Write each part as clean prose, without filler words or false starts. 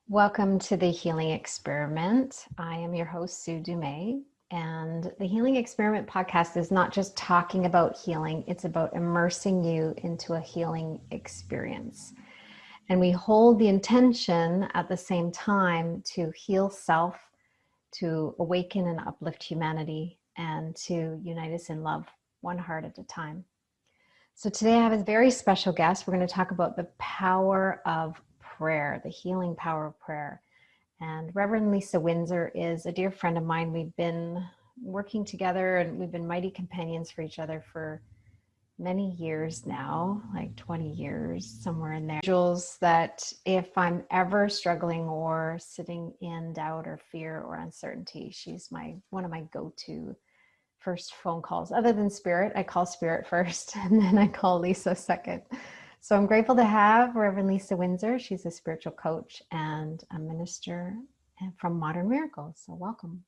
Welcome to the Healing Experiment. I am your host, Sue Dumais, and the Healing Experiment podcast is not just talking about healing, it's about immersing you into a healing experience. And we hold the intention at the same time to heal self, to awaken and uplift humanity, and to unite us in love, one heart at a time. So today I have a very special guest. We're going to talk about the power of prayer, the healing power of prayer. And Rev Lisa Windsor is a dear friend of mine. We've been working together and we've been mighty companions for each other for many years now, like 20 years, somewhere in there. Jules, that if I'm ever struggling or sitting in doubt or fear or uncertainty, she's one of my go-to first phone calls. Other than Spirit, I call Spirit first and then I call Lisa second. So I'm grateful to have Rev Lisa Windsor. She's a spiritual coach and a minister from Modern Miracles. So welcome.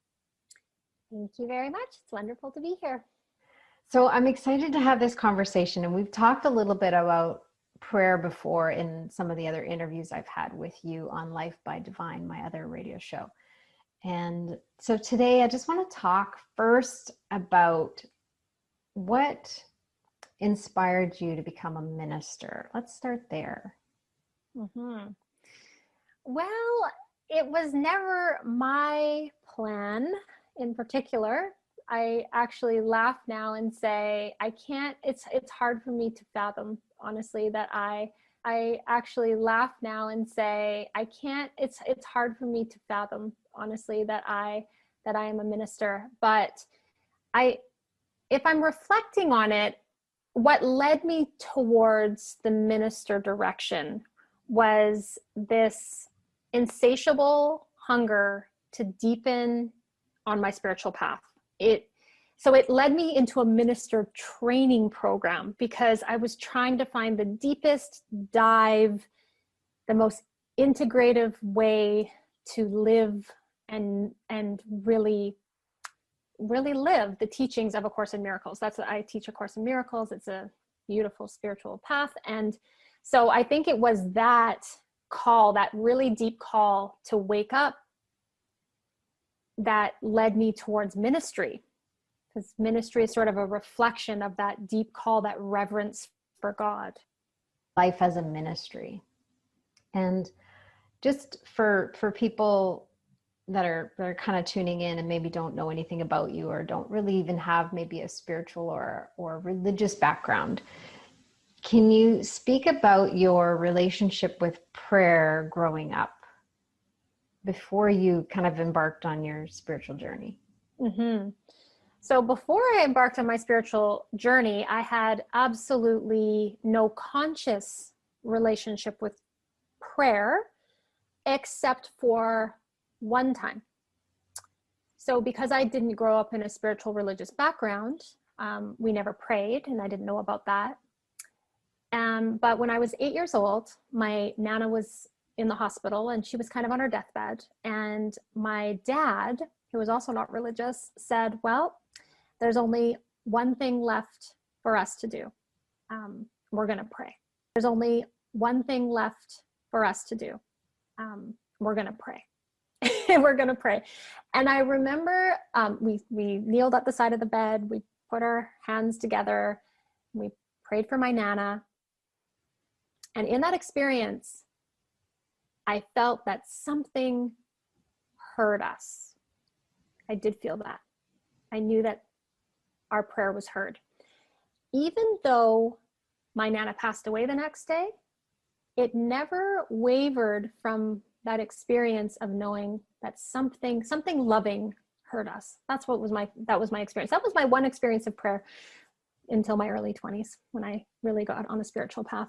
Thank you very much. It's wonderful to be here. So I'm excited to have this conversation. And we've talked a little bit about prayer before in some of the other interviews I've had with you on Life by Divine, my other radio show. And so today I just want to talk first about what inspired you to become a minister. Let's start there. Mm-hmm. Well, it was never my plan in particular. I actually laugh now and say, it's hard for me to fathom, honestly, that I actually laugh now and say, it's hard for me to fathom, honestly, that I am a minister. But if I'm reflecting on it, what led me towards the minister direction was this insatiable hunger to deepen on my spiritual path. So it led me into a minister training program because I was trying to find the deepest dive, the most integrative way to live and really live the teachings of A Course in Miracles. That's what I teach, A Course in Miracles. It's a beautiful spiritual path. And so I think it was that call, that really deep call to wake up, that led me towards ministry. Because ministry is sort of a reflection of that deep call, that reverence for God. Life as a ministry. And just for people that are kind of tuning in and maybe don't know anything about you or don't really even have maybe a spiritual or religious background, can you speak about your relationship with prayer growing up before you kind of embarked on your spiritual journey? Mm-hmm. So before I embarked on my spiritual journey, I had absolutely no conscious relationship with prayer, except for one time. So because I didn't grow up in a spiritual religious background, we never prayed and I didn't know about that. But when I was 8 years old, my Nana was in the hospital and she was kind of on her deathbed. And my dad, who was also not religious, said, well, there's only one thing left for us to do. We're going to pray. There's only one thing left for us to do. We're going to pray. We're going to pray. And I remember we kneeled at the side of the bed. We put our hands together. We prayed for my Nana. And in that experience, I felt that something heard us. I did feel that. I knew that our prayer was heard. Even though my Nana passed away the next day, it never wavered from that experience of knowing that something loving heard us. That was my experience. That was my one experience of prayer until my early 20s when I really got on a spiritual path.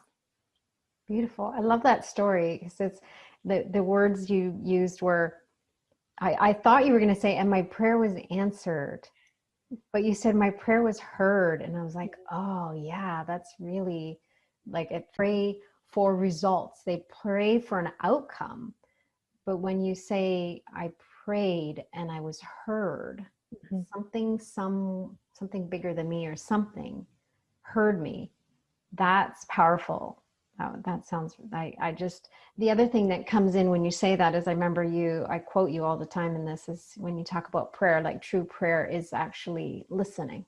Beautiful. I love that story because it's the words you used were, I thought you were going to say, and my prayer was answered, but you said my prayer was heard. And I was like, oh yeah, that's really like it. Pray for results. They pray for an outcome. But when you say I prayed and I was heard, something bigger than me or something heard me. That's powerful. Oh, that sounds, I just, the other thing that comes in when you say that is, I remember I quote you all the time in this, is when you talk about prayer, like true prayer is actually listening,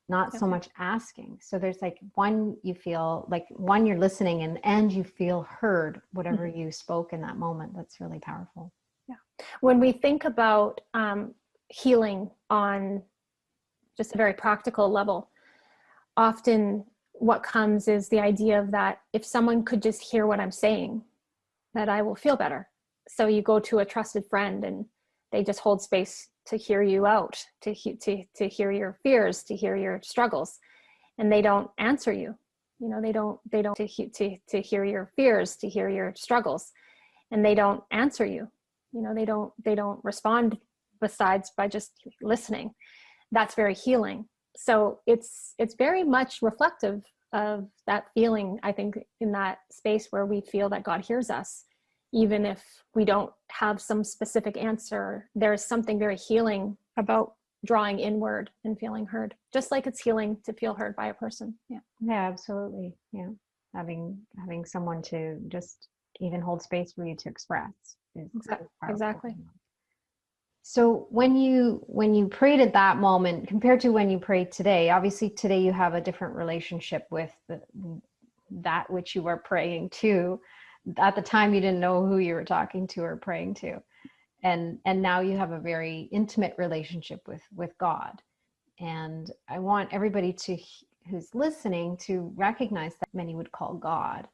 not Yep. so much asking. So there's like one, you feel like one, you're listening and you feel heard, whatever you spoke in that moment. That's really powerful. Yeah. When we think about healing on just a very practical level, often what comes is the idea of that if someone could just hear what I'm saying, that I will feel better. So you go to a trusted friend and they just hold space to hear you out, to hear your fears, to hear your struggles, and they don't answer you. You know, they don't to hear your fears, to hear your struggles, and they don't answer you. You know, they don't respond besides by just listening. That's very healing. So it's very much reflective of that feeling, I think, in that space where we feel that God hears us, even if we don't have some specific answer. There's something very healing about drawing inward and feeling heard, just like it's healing to feel heard by a person. Yeah. Yeah, absolutely. Yeah. Having someone to just even hold space for you to express is Exactly. So when you prayed at that moment compared to when you prayed today, obviously today you have a different relationship with that which you were praying to. At the time you didn't know who you were talking to or praying to. And now you have a very intimate relationship with God. And I want everybody who's listening to recognize that many would call God.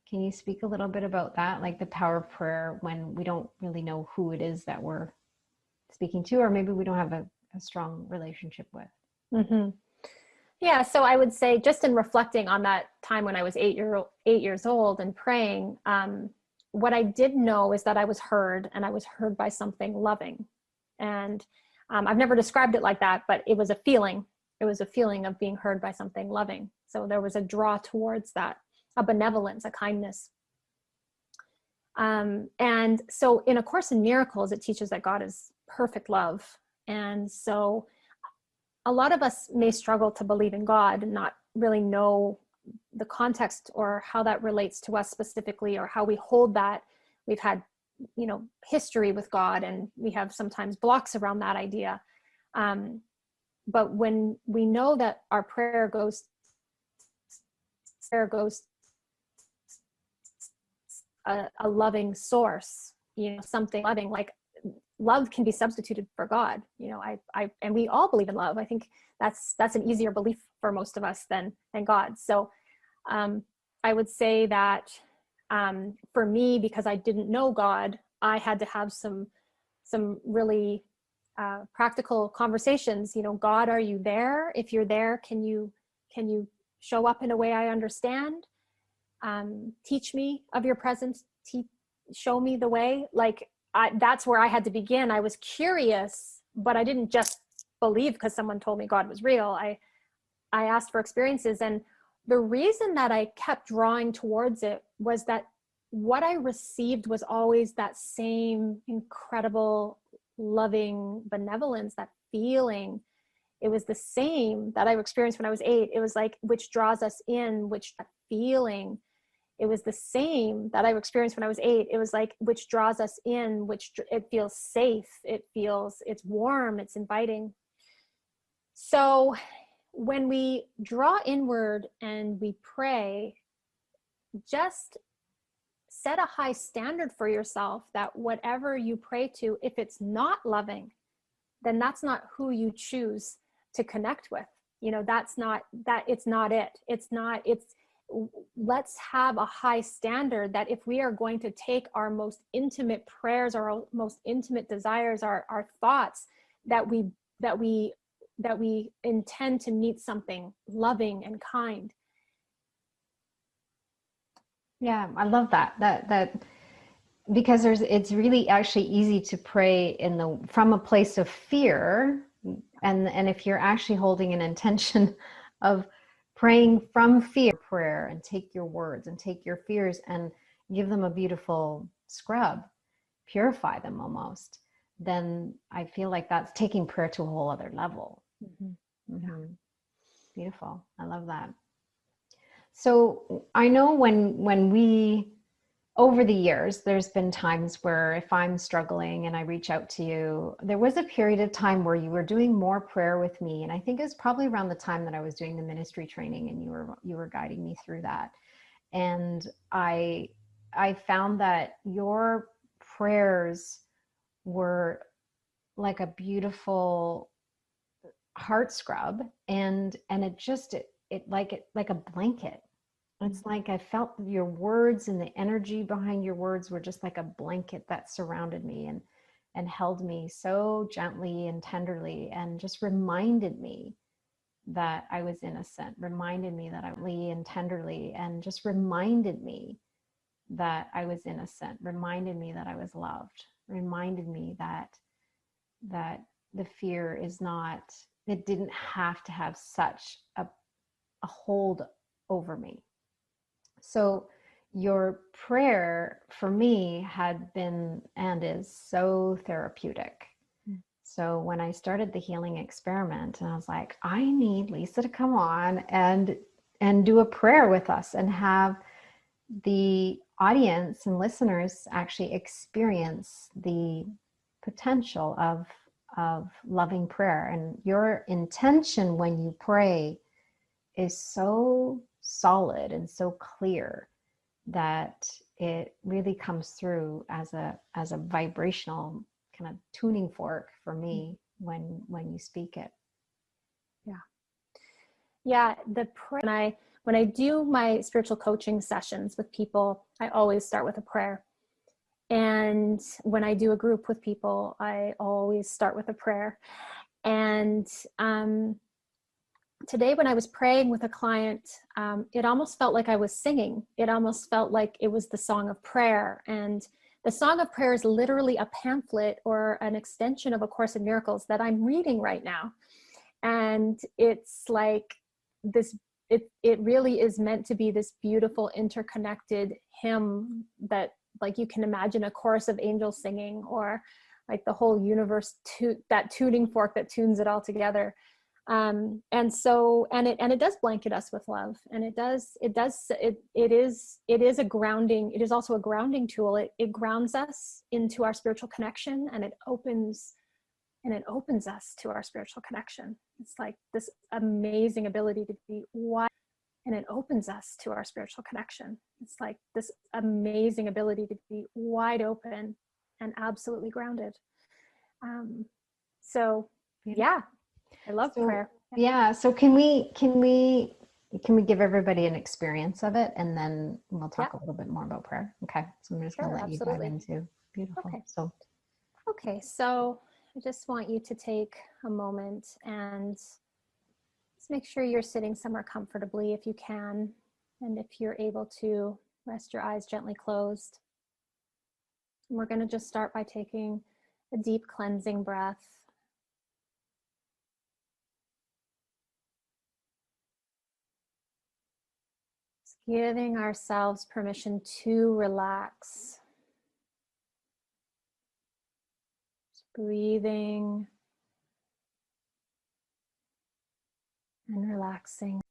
Can you speak a little bit about that, like the power of prayer when we don't really know who it is that we're speaking to, or maybe we don't have a strong relationship with? Yeah, so I would say, just in reflecting on that time when I was 8 years old and praying, what I did know is that I was heard, and I was heard by something loving. And I've never described it like that, but it was a feeling. It was a feeling of being heard by something loving. So there was a draw towards that, a benevolence, a kindness. And so in A Course in Miracles, it teaches that God is perfect love. And so a lot of us may struggle to believe in God and not really know the context or how that relates to us specifically, or how we hold that. We've had, history with God, and we have sometimes blocks around that idea. But when we know that our prayer goes a loving source, something loving, like love can be substituted for God. And we all believe in love. I think that's an easier belief for most of us than God. So I would say that for me, because I didn't know God, I had to have some really practical conversations. God, are you there? If you're there, can you show up in a way I understand? Teach me of your presence. Show me the way. That's where I had to begin. I was curious, but I didn't just believe because someone told me God was real. I asked for experiences. And the reason that I kept drawing towards it was that what I received was always that same incredible, loving benevolence, that feeling. It was the same that I experienced when I was 8. It was like, which draws us in, which that feeling. It was the same that I experienced when I was 8. It was like, which draws us in, which it feels safe. It's warm, it's inviting. So when we draw inward and we pray, just set a high standard for yourself that whatever you pray to, if it's not loving, then that's not who you choose to connect with. It's not it. Let's have a high standard that if we are going to take our most intimate prayers, our most intimate desires, our thoughts, that we intend to meet something loving and kind. Yeah, I love that because it's really actually easy to pray from a place of fear, and if you're actually holding an intention of praying from fear, prayer, and take your words and take your fears and give them a beautiful scrub, purify them almost, then I feel like that's taking prayer to a whole other level. Beautiful. I love that. So I know when we, over the years, there's been times where if I'm struggling and I reach out to you, there was a period of time where you were doing more prayer with me. And I think it was probably around the time that I was doing the ministry training and you were guiding me through that. And I found that your prayers were like a beautiful heart scrub, and it like a blanket. It's like I felt your words and the energy behind your words were just like a blanket that surrounded me and held me so gently and tenderly, and just reminded me that I was innocent, reminded me that I was and tenderly, and just reminded me that I was innocent, reminded me that I was loved, reminded me that the fear is not, it didn't have to have such a hold over me. So your prayer for me had been and is so therapeutic. So when I started the healing experiment, and I was like, I need Lisa to come on and do a prayer with us and have the audience and listeners actually experience the potential of loving prayer. And your intention when you pray is so solid and so clear that it really comes through as a vibrational kind of tuning fork for me when you speak it. Yeah, the prayer, when I do my spiritual coaching sessions with people, I always start with a prayer. And when I do a group with people, I always start with a prayer. And today when I was praying with a client, it almost felt like I was singing. It almost felt like it was the Song of Prayer. And the Song of Prayer is literally a pamphlet or an extension of A Course in Miracles that I'm reading right now. And it's like this, it really is meant to be this beautiful interconnected hymn that, like, you can imagine a chorus of angels singing, or like the whole universe, that tuning fork that tunes it all together. And it does blanket us with love, and it is a grounding. It is also a grounding tool. It grounds us into our spiritual connection, and it opens us to our spiritual connection. It's like this amazing ability to be wide, and it opens us to our spiritual connection. It's like this amazing ability to be wide open and absolutely grounded. So yeah, I love prayer. Yeah. So can we give everybody an experience of it, and then we'll talk a little bit more about prayer. Okay. So I'm just going to let you dive into. Beautiful. Okay. So I just want you to take a moment and just make sure you're sitting somewhere comfortably if you can. And if you're able to, rest your eyes gently closed. And we're going to just start by taking a deep cleansing breath. Just giving ourselves permission to relax. Breathing and relaxing.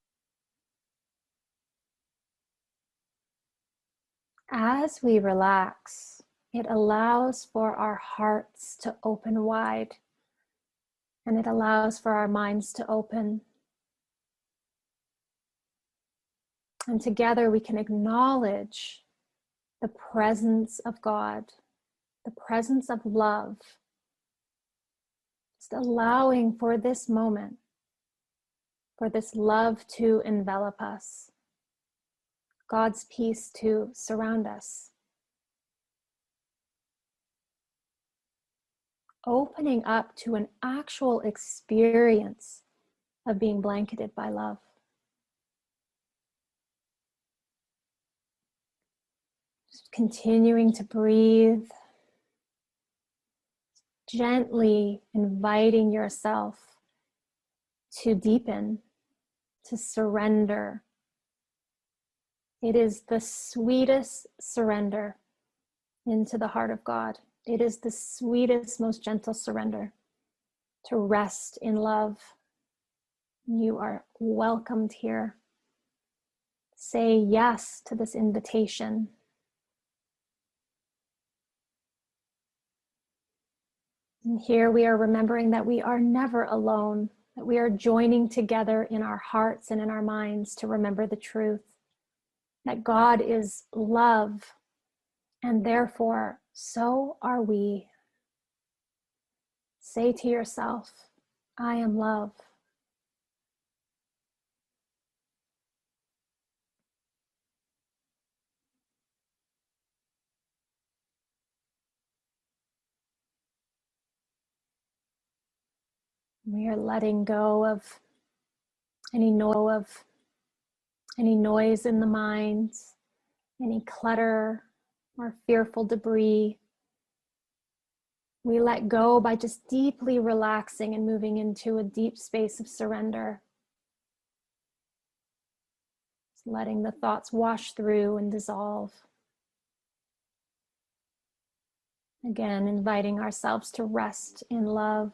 As we relax, it allows for our hearts to open wide, and it allows for our minds to open. And together we can acknowledge the presence of God, the presence of love. Just allowing for this moment, for this love to envelop us, God's peace to surround us. Opening up to an actual experience of being blanketed by love. Just continuing to breathe, gently inviting yourself to deepen, to surrender. It is the sweetest surrender into the heart of God. It is the sweetest, most gentle surrender to rest in love. You are welcomed here. say yes to this invitation. And here we are remembering that we are never alone, that we are joining together in our hearts and in our minds to remember the truth, that God is love, and therefore so are we. Say to yourself, I am love. We are letting go of any noise in the mind, any clutter or fearful debris. We let go by just deeply relaxing and moving into a deep space of surrender. Just letting the thoughts wash through and dissolve. Again, inviting ourselves to rest in love.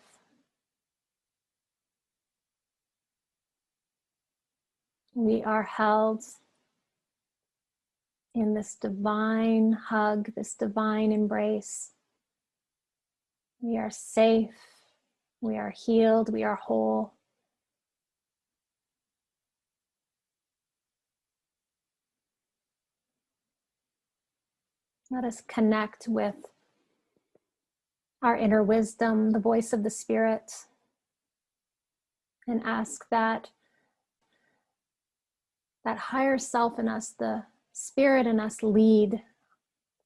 We are held in this divine hug, this divine embrace. We are safe, we are healed, we are whole. Let us connect with our inner wisdom, the voice of the Spirit, and ask that higher self in us, the Spirit in us, lead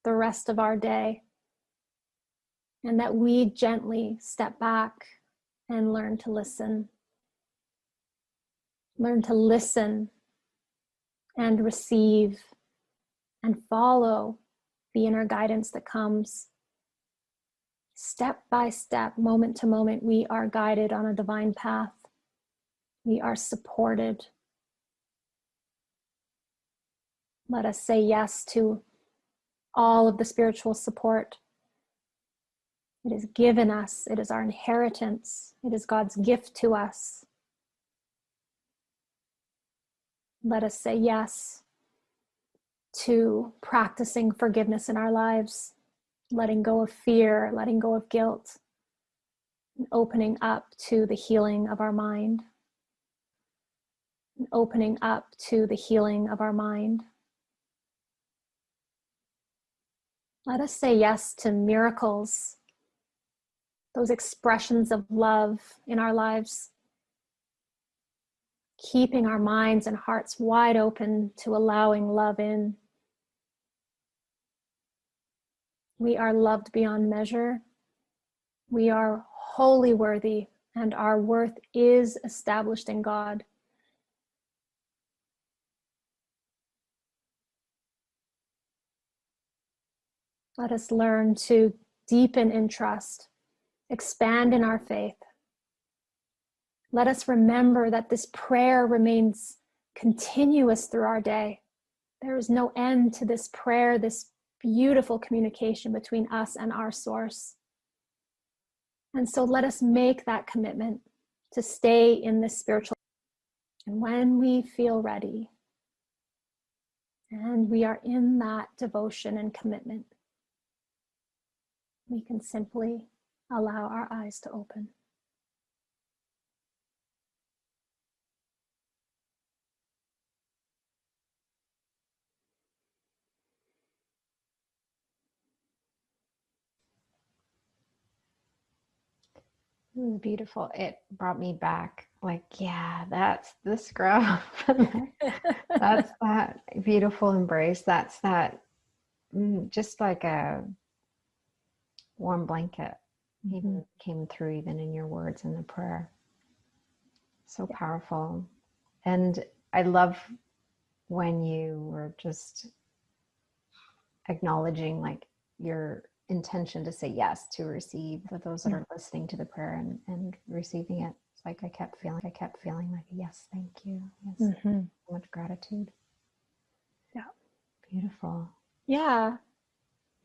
the rest of our day, and that we gently step back and learn to listen. Learn to listen and receive and follow the inner guidance that comes. Step by step, moment to moment, we are guided on a divine path. We are supported. Let us say yes to all of the spiritual support. It is given us. It is our inheritance. It is God's gift to us. Let us say yes to practicing forgiveness in our lives, letting go of fear, letting go of guilt, and opening up to the healing of our mind. And opening up to the healing of our mind. Let us say yes to miracles, those expressions of love in our lives, keeping our minds and hearts wide open to allowing love in. We are loved beyond measure. We are wholly worthy, and our worth is established in God. Let us learn to deepen in trust, expand in our faith. Let us remember that this prayer remains continuous through our day. There is no end to this prayer, this beautiful communication between us and our source. And so let us make that commitment to stay in this spiritual. And when we feel ready, and we are in that devotion and commitment, we can simply allow our eyes to open. It was beautiful. It brought me back. Like, yeah, that's the scrub. That's that beautiful embrace. That's that, just like a warm blanket. Even came through even in your words in the prayer. So powerful. And I love when you were just acknowledging like your intention to say yes to receive for those that are listening to the prayer and receiving it. It's like I kept feeling like, yes, thank you. Yes, so much gratitude. Yeah. Beautiful. Yeah.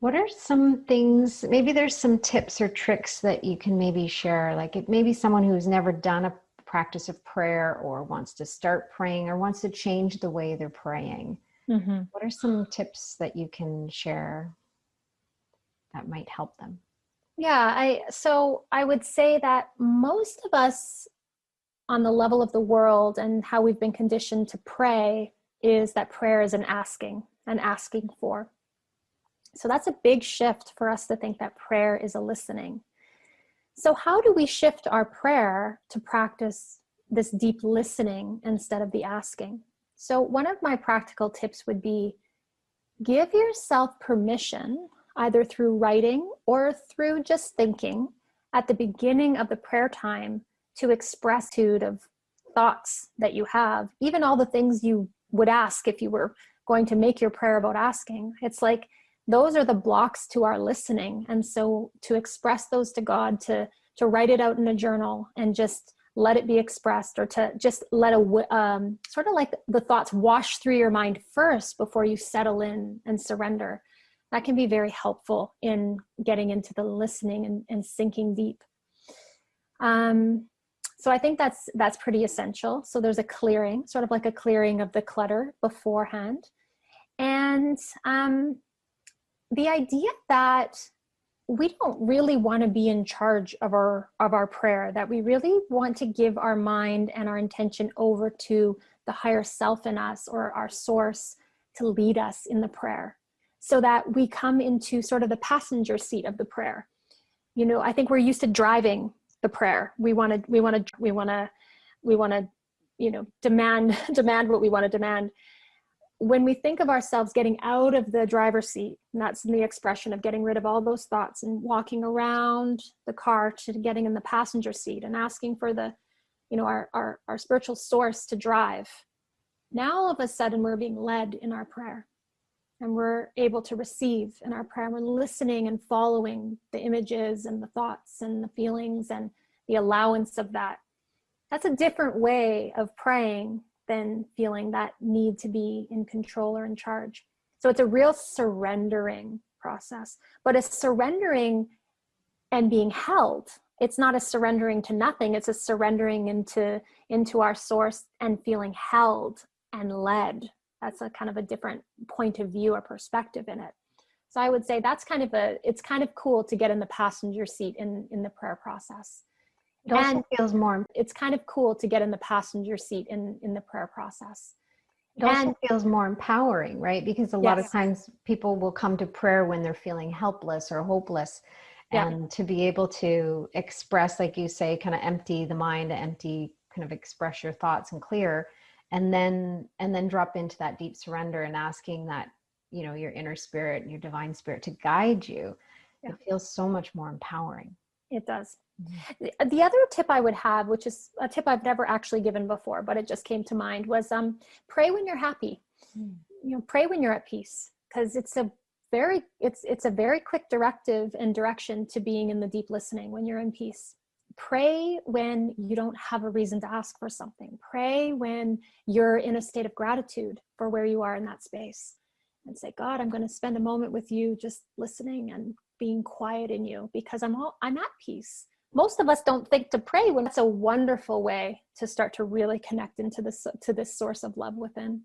What are some things, maybe there's some tips or tricks that you can maybe share, like it maybe someone who's never done a practice of prayer or wants to start praying or wants to change the way they're praying, what are some tips that you can share that might help them? Yeah, so I would say that most of us on the level of the world and how we've been conditioned to pray is that prayer is an asking for. So that's a big shift for us to think that prayer is a listening. So how do we shift our prayer to practice this deep listening instead of the asking? So one of my practical tips would be give yourself permission, either through writing or through just thinking at the beginning of the prayer time, to express of thoughts that you have, even all the things you would ask if you were going to make your prayer about asking. It's like those are the blocks to our listening. And so to express those to God, to write it out in a journal and just let it be expressed, or to just let sort of like the thoughts wash through your mind first before you settle in and surrender. That can be very helpful in getting into the listening and sinking deep. So I think that's pretty essential. So there's a clearing, sort of like a clearing of the clutter beforehand. And the idea that we don't really want to be in charge of our prayer, that we really want to give our mind and our intention over to the higher self in us, or our source, to lead us in the prayer, so that we come into sort of the passenger seat of the prayer. You know, I think we're used to driving the prayer. We want to, you know, demand what we want to demand. When we think of ourselves getting out of the driver's seat, and that's the expression of getting rid of all those thoughts and walking around the car to getting in the passenger seat and asking for the, you know, our spiritual source to drive. Now all of a sudden we're being led in our prayer, and we're able to receive in our prayer. We're listening and following the images and the thoughts and the feelings and the allowance of that. That's a different way of praying than feeling that need to be in control or in charge. So it's a real surrendering process, but a surrendering and being held. It's not a surrendering to nothing. It's a surrendering into our source and feeling held and led. That's a kind of a different point of view or perspective in it. So I would say that's it's kind of cool to get in the passenger seat in the prayer process. It also feels more. It's kind of cool to get in the passenger seat in the prayer process. It also feels more empowering, right? Because a lot of times people will come to prayer when they're feeling helpless or hopeless. And to be able to express, like you say, kind of empty the mind, kind of express your thoughts and clear, and then drop into that deep surrender and asking that, you know, your inner spirit, your divine spirit to guide you. It feels so much more empowering. It does. The other tip I would have, which is a tip I've never actually given before, but it just came to mind, was pray when you're happy. You know, pray when you're at peace, because it's a very quick directive and direction to being in the deep listening when you're in peace. Pray when you don't have a reason to ask for something. Pray when you're in a state of gratitude for where you are in that space, and say, God, I'm going to spend a moment with you, just listening and being quiet in you, because I'm at peace. Most of us don't think to pray when. That's a wonderful way to start to really connect into this source of love within.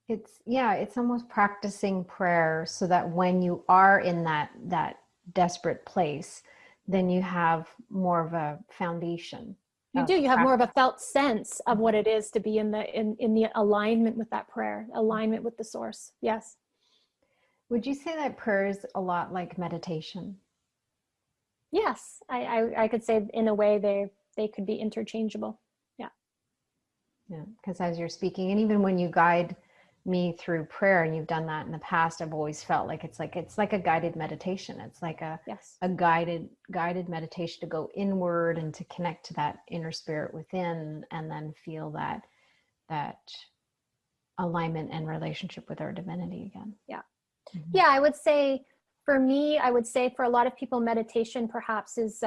It's almost practicing prayer so that when you are in that desperate place, then you have more of a foundation. You have more of a felt sense of what it is to be in the alignment with that prayer, alignment with the source. Yes. Would you say that prayer is a lot like meditation? Yes, I could say in a way they could be interchangeable. Yeah, because as you're speaking, and even when you guide me through prayer, and you've done that in the past, I've always felt like it's like a guided meditation. It's like a guided meditation to go inward and to connect to that inner spirit within, and then feel that alignment and relationship with our divinity again. Yeah. Mm-hmm. Yeah, I would say for me, for a lot of people, meditation perhaps is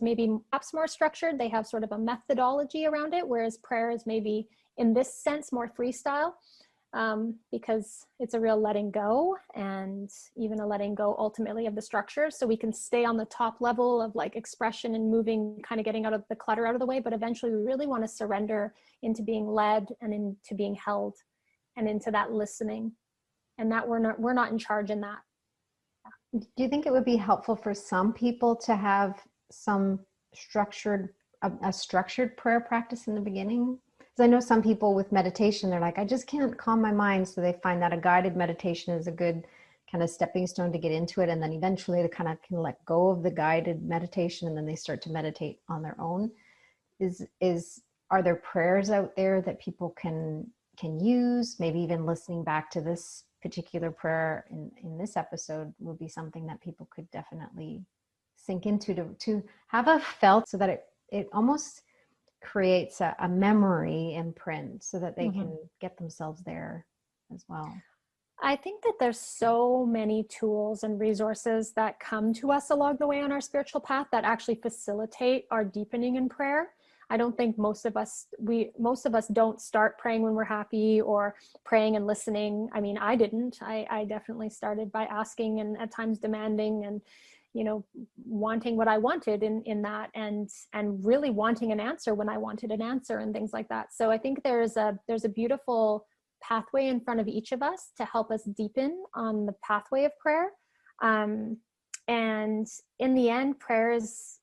maybe perhaps more structured. They have sort of a methodology around it, whereas prayer is maybe in this sense more freestyle. because it's a real letting go, and even a letting go ultimately of the structure. So we can stay on the top level of like expression and moving, kind of getting out of the clutter out of the way. But eventually we really want to surrender into being led and into being held and into that listening, and that we're not in charge in that. Do you think it would be helpful for some people to have some a structured prayer practice in the beginning? Because I know some people with meditation, they're like, I just can't calm my mind. So they find that a guided meditation is a good kind of stepping stone to get into it. And then eventually they kind of can let go of the guided meditation, and then they start to meditate on their own. Are there prayers out there that people can use? Maybe even listening back to this particular prayer in this episode will be something that people could definitely sink into to have a felt, so that it almost creates a memory imprint, so that they can get themselves there as well. I think that there's so many tools and resources that come to us along the way on our spiritual path that actually facilitate our deepening in prayer. I don't think most of us don't start praying when we're happy, or praying and listening. I mean, I didn't. I definitely started by asking, and at times demanding, and wanting what I wanted in that, and really wanting an answer when I wanted an answer, and things like that. So I think there's a beautiful pathway in front of each of us to help us deepen on the pathway of prayer. And in the end, prayer is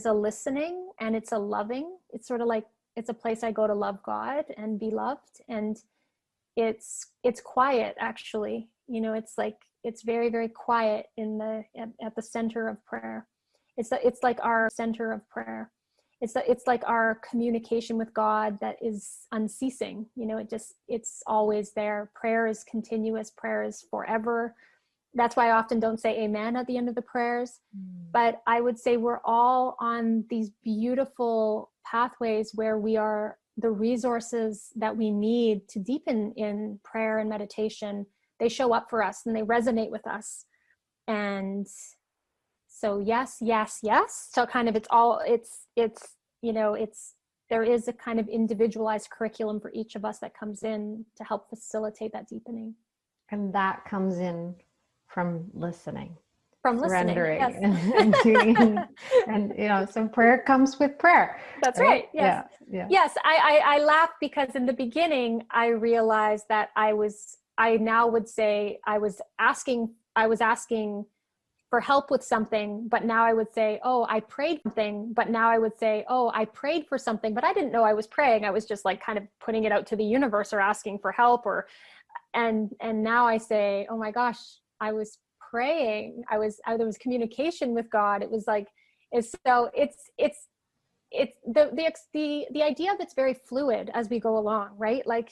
a listening, and it's a loving. It's sort of like, it's a place I go to love God and be loved. And it's quiet, actually. It's like, it's very, very quiet at the center of prayer. It's like our center of prayer. It's like our communication with God that is unceasing. It's always there. Prayer is continuous. Prayer is forever. That's why I often don't say amen at the end of the prayers. But I would say we're all on these beautiful pathways where we are the resources that we need to deepen in prayer and meditation. They show up for us and they resonate with us. And so yes, yes, yes. So kind of there is a kind of individualized curriculum for each of us that comes in to help facilitate that deepening. And that comes in from listening. Surrendering, yes. and doing, and so prayer comes with prayer. That's right. Yes. Yeah. Yes. I laugh because in the beginning I realized that I now would say I was asking for help with something, but now I would say, oh, I prayed something, but now I would say, oh, I prayed for something, but I didn't know I was praying. I was just like kind of putting it out to the universe or asking for help, and now I say, oh my gosh, I was praying. There was communication with God. It was like, it's the idea of it's very fluid as we go along, right? Like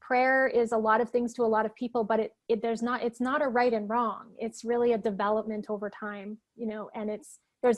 prayer is a lot of things to a lot of people, but it's not a right and wrong. It's really a development over time, and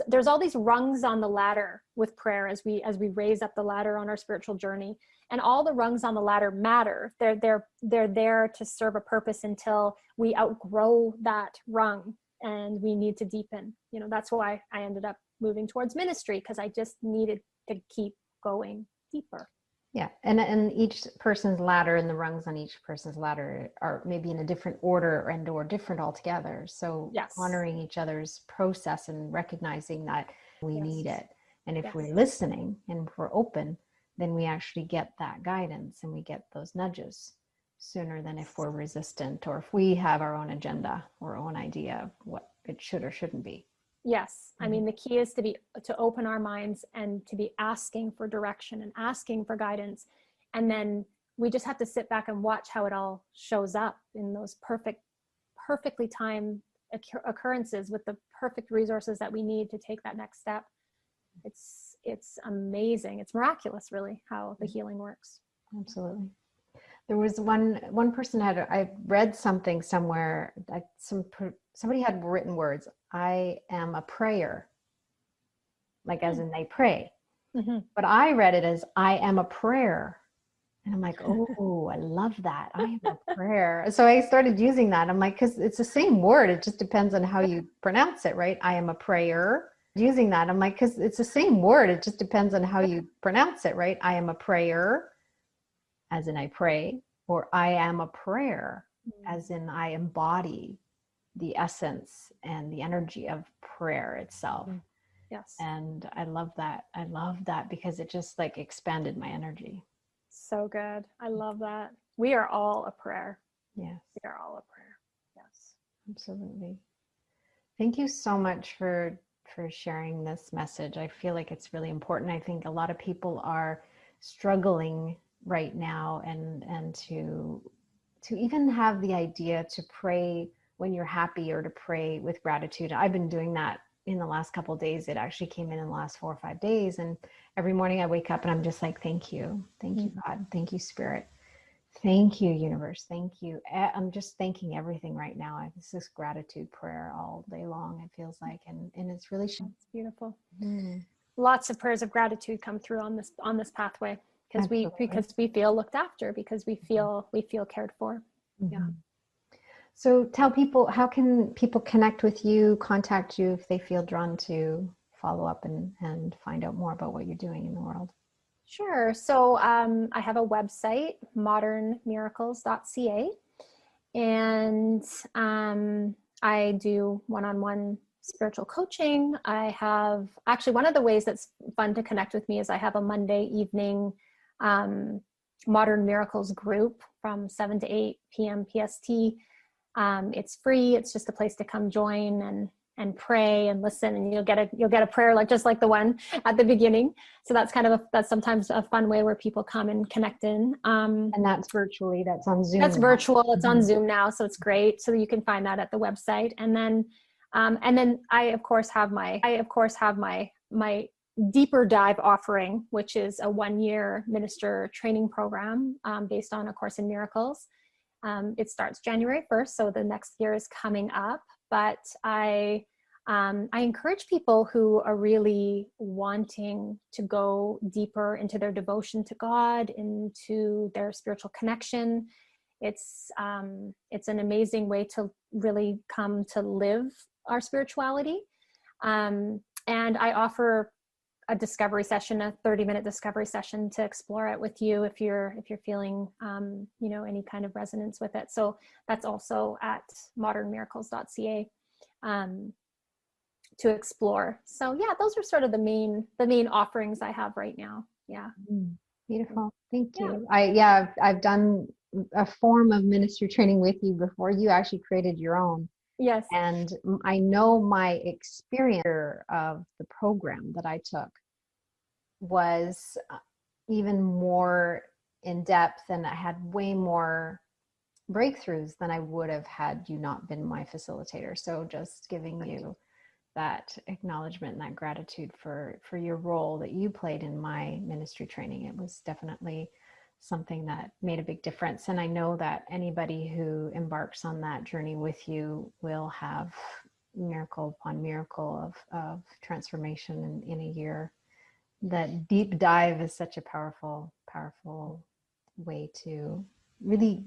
there's all these rungs on the ladder with prayer as we raise up the ladder on our spiritual journey, and all the rungs on the ladder matter. They're there to serve a purpose until we outgrow that rung and we need to deepen. That's why I ended up moving towards ministry, because I just needed to keep going deeper. Yeah. And each person's ladder and the rungs on each person's ladder are maybe in a different order or different altogether. So yes, honoring each other's process and recognizing that we need it. And if we're listening and we're open, then we actually get that guidance and we get those nudges sooner than if we're resistant, or if we have our own agenda or own idea of what it should or shouldn't be. Yes. I mean, the key is to open our minds and to be asking for direction and asking for guidance. And then we just have to sit back and watch how it all shows up in those perfectly timed occurrences with the perfect resources that we need to take that next step. It's amazing. It's miraculous, really, how the healing works. Absolutely. There was one person I read something somewhere, like somebody had written words, I am a prayer, like as in they pray. Mm-hmm. But I read it as I am a prayer. And I'm like, oh, I love that. I am a prayer. So I started using that. I'm like, because it's the same word. It just depends on how you pronounce it, right? I am a prayer. Using that, I'm like, because it's the same word. It just depends on how you pronounce it, right? I am a prayer, as in I pray, or I am a prayer, as in I embody the essence and the energy of prayer itself. Yes. And I love that. I love that because it just like expanded my energy. So good. I love that. We are all a prayer. Yes. We are all a prayer. Yes. Absolutely. Thank you so much for sharing this message. I feel like it's really important. I think a lot of people are struggling right now and to even have the idea to pray when you're happy or to pray with gratitude. I've been doing that in the last couple of days. It actually came in the last 4 or 5 days. And every morning I wake up and I'm just like, thank you. Thank you, God. Thank you, Spirit. Thank you, universe. Thank you. I'm just thanking everything right now. It's this gratitude prayer all day long, it feels like. And it's really It's beautiful. Mm. Lots of prayers of gratitude come through on this pathway because we feel looked after, because we feel cared for. Mm-hmm. Yeah. So tell people, how can people connect with you, contact you if they feel drawn to follow up and find out more about what you're doing in the world? Sure. So I have a website, modernmiracles.ca, and I do one-on-one spiritual coaching. I have actually, one of the ways that's fun to connect with me is I have a Monday evening Modern Miracles group from 7 to 8 p.m. PST. It's free. It's just a place to come join and pray and listen, and you'll get a prayer just like the one at the beginning. So that's that's sometimes a fun way where people come and connect in. And that's virtually, that's on Zoom. That's virtual. It's on Zoom now, so it's great. So you can find that at the website. And then I of course have my deeper dive offering, which is a 1-year minister training program based on A Course in Miracles. It starts January 1st, so the next year is coming up. But I encourage people who are really wanting to go deeper into their devotion to God, into their spiritual connection. It's an amazing way to really come to live our spirituality. And I offer a discovery session, a 30-minute discovery session to explore it with you if you're feeling any kind of resonance with it. So that's also at modernmiracles.ca to explore. So yeah, those are sort of the main offerings I have right now. Yeah. Beautiful. Thank you. I've done a form of ministry training with you before. You actually created your own. Yes. And I know my experience of the program that I took was even more in depth, and I had way more breakthroughs than I would have had you not been my facilitator. So just giving you that acknowledgement and that gratitude for your role that you played in my ministry training. It was definitely something that made a big difference. And I know that anybody who embarks on that journey with you will have miracle upon miracle of transformation in a year. That deep dive is such a powerful way to really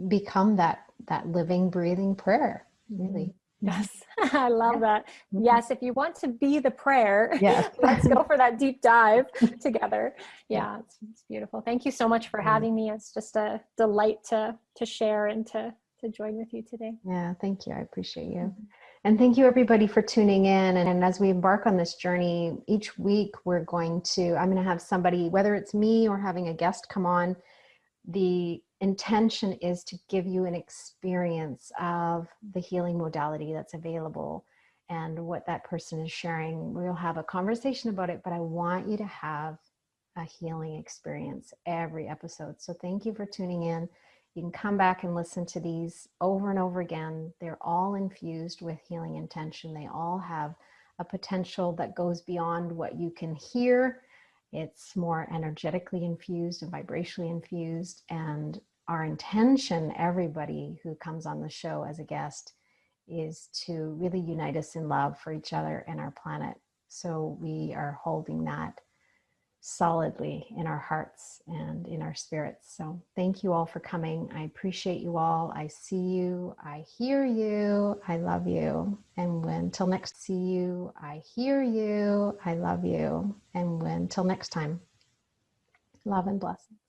become that living, breathing prayer, really. Yes, I love that. Yes, if you want to be the prayer, yes. Let's go for that deep dive together. Yeah, it's beautiful. Thank you so much for having me. It's just a delight to share and to join with you today. Yeah, thank you. I appreciate you. And thank you everybody for tuning in. And as we embark on this journey, each week I'm going to have somebody, whether it's me or having a guest come on. The intention is to give you an experience of the healing modality that's available and what that person is sharing. We'll have a conversation about it, but I want you to have a healing experience every episode. So thank you for tuning in. You can come back and listen to these over and over again. They're all infused with healing intention. They all have a potential that goes beyond what you can hear. It's more energetically infused and vibrationally infused. And our intention, everybody who comes on the show as a guest, is to really unite us in love for each other and our planet. So we are holding that solidly in our hearts and in our spirits. So thank you all for coming. I appreciate you all. I see you. I hear you. I love you. And until next, see you. I hear you. I love you. And until next time, love and blessings.